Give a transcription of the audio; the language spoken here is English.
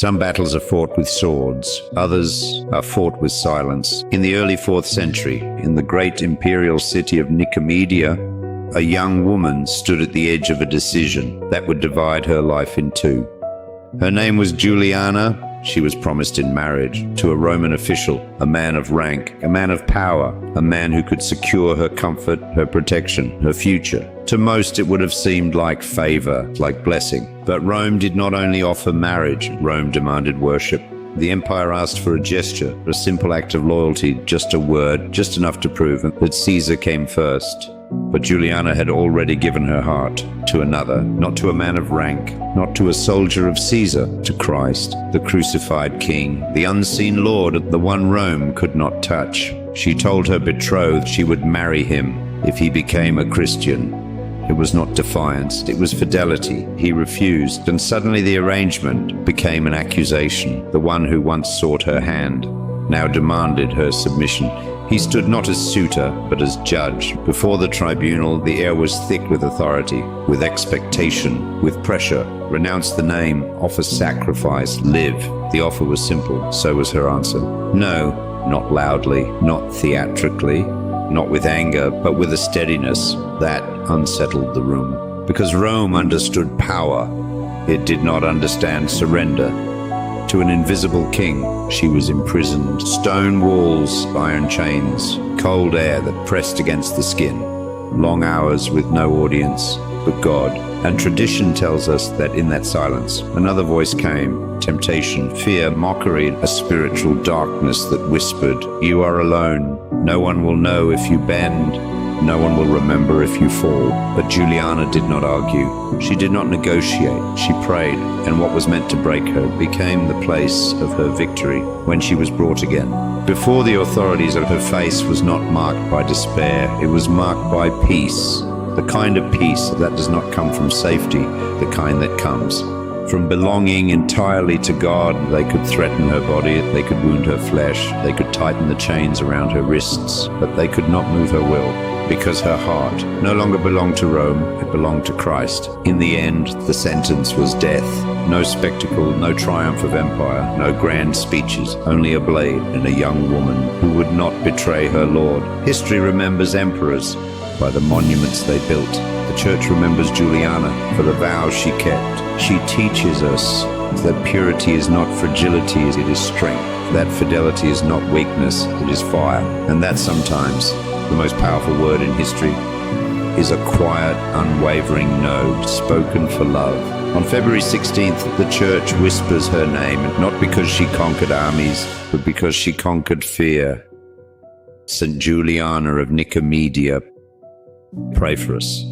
Some battles are fought with swords, others are fought with silence. In the early 4th century, in the great imperial city of Nicomedia, a young woman stood at the edge of a decision that would divide her life in two. Her name was Juliana. She was promised in marriage to a Roman official, a man of rank, a man of power, a man who could secure her comfort, her protection, her future. To most, it would have seemed like favor, like blessing. But Rome did not only offer marriage, Rome demanded worship. The empire asked for a gesture, a simple act of loyalty, just a word, just enough to prove that Caesar came first. But Juliana had already given her heart to another, not to a man of rank, not to a soldier of Caesar, to Christ, the crucified King, the unseen Lord, the one Rome could not touch. She told her betrothed she would marry him if he became a Christian. It was not defiance, it was fidelity. He refused, and suddenly the arrangement became an accusation. The one who once sought her hand now demanded her submission. He stood not as suitor, but as judge. Before the tribunal, the air was thick with authority, with expectation, with pressure. Renounce the name, offer sacrifice, live. The offer was simple, so was her answer. No, not loudly, not theatrically, not with anger, but with a steadiness that unsettled the room. Because Rome understood power, it did not understand surrender. To an invisible king, she was imprisoned. Stone walls, iron chains, cold air that pressed against the skin. Long hours with no audience but God. And tradition tells us that in that silence, another voice came. Temptation, fear, mockery, a spiritual darkness that whispered, "You are alone. No one will know if you bend. No one will remember if you fall." But Juliana did not argue. She did not negotiate. She prayed, and what was meant to break her became the place of her victory when she was brought again. Before the authorities, her face was not marked by despair. It was marked by peace. The kind of peace that does not come from safety, the kind that comes from belonging entirely to God. They could threaten her body, they could wound her flesh, they could tighten the chains around her wrists, but they could not move her will, because her heart no longer belonged to Rome, it belonged to Christ. In the end, the sentence was death. No spectacle, no triumph of empire, no grand speeches, only a blade and a young woman who would not betray her Lord. History remembers emperors by the monuments they built. The Church remembers Juliana for the vows she kept. She teaches us that purity is not fragility, it is strength. That fidelity is not weakness, it is fire. And that sometimes the most powerful word in history is a quiet, unwavering no, spoken for love. On February 16th, the Church whispers her name, not because she conquered armies, but because she conquered fear. St. Juliana of Nicomedia, pray for us.